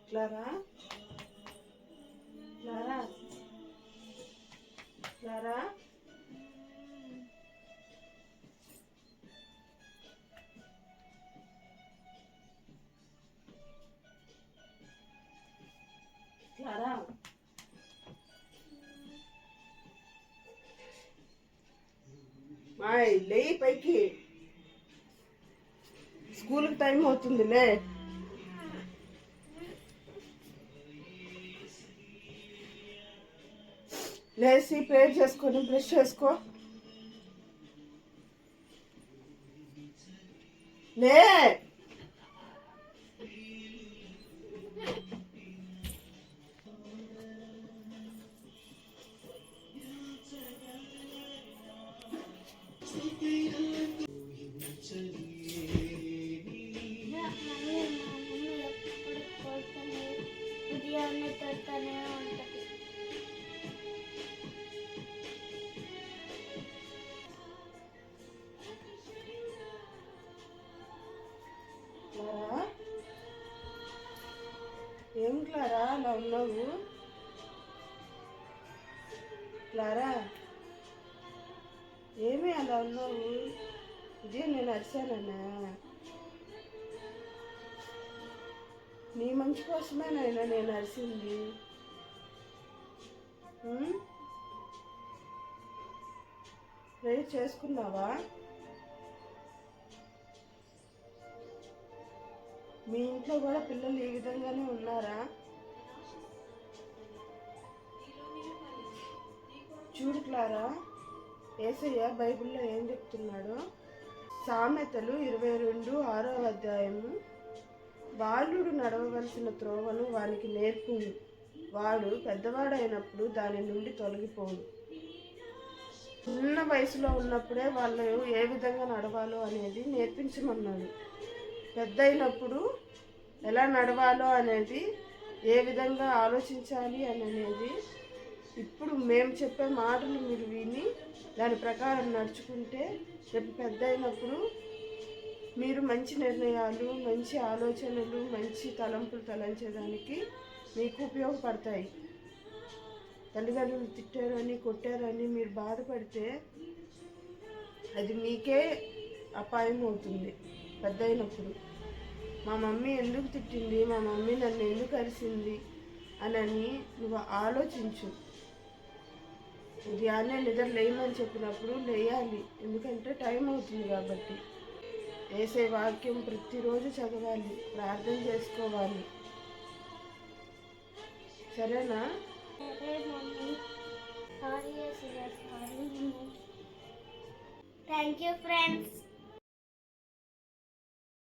Clara Clara Clara Clara మాయ్ లే పైకి స్కూల్కి టైం అవుతుందిలే. లేచి ప్రేర్ చేసుకొని బ్రష్ చేసుకో. లే ఏం క్లారా అలా ఉన్నావు? క్లారా ఏమి అలా ఉన్నావు? ఇదే నేను అరిశానన్నా? నీ మంచి కోసమేనైనా నేను అరిసింది. ప్రేయర్ చేసుకున్నావా? మీ ఇంట్లో కూడా పిల్లలు ఈ విధంగానే ఉన్నారా? చూడు క్లారా, యేసయ్య బైబిల్లో ఏం చెప్తున్నాడు? సామెతలు 22:6వ అధ్యాయము, బాలుడు నడవవలసిన త్రోవను వానికి నేర్పుము, వాడు పెద్దవాడైనప్పుడు దాని నుండి తొలగిపోడు. చిన్న వయసులో ఉన్నప్పుడే వాళ్ళు ఏ విధంగా నడవాలో అనేది నేర్పించమన్నాడు. పెద్ద అయినప్పుడు ఎలా నడవాలో అనేది, ఏ విధంగా ఆలోచించాలి అనేది ఇప్పుడు మేము చెప్పే మాటలు మీరు విని దాని ప్రకారం నడుచుకుంటే రేపు పెద్ద అయినప్పుడు మీరు మంచి నిర్ణయాలు, మంచి ఆలోచనలు, మంచి తలంపులు తలంచేదానికి మీకు ఉపయోగపడతాయి. తల్లిదండ్రులు తిట్టారని, కొట్టారని మీరు బాధపడితే అది మీకే అపాయం అవుతుంది. పెద్ద అయినప్పుడు మా మమ్మీ ఎందుకు తిట్టింది, మా మమ్మీ నన్ను ఎందుకు అరిసింది అని నువ్వు ఆలోచించు. ఉదయాన్నే నిద్ర లేయమని చెప్పినప్పుడు లేయాలి, ఎందుకంటే టైం అవుతుంది కాబట్టి. యేసయ్య వాక్యం ప్రతిరోజు చదవాలి, ప్రార్థన చేసుకోవాలి. సరేనా? Thank you friends.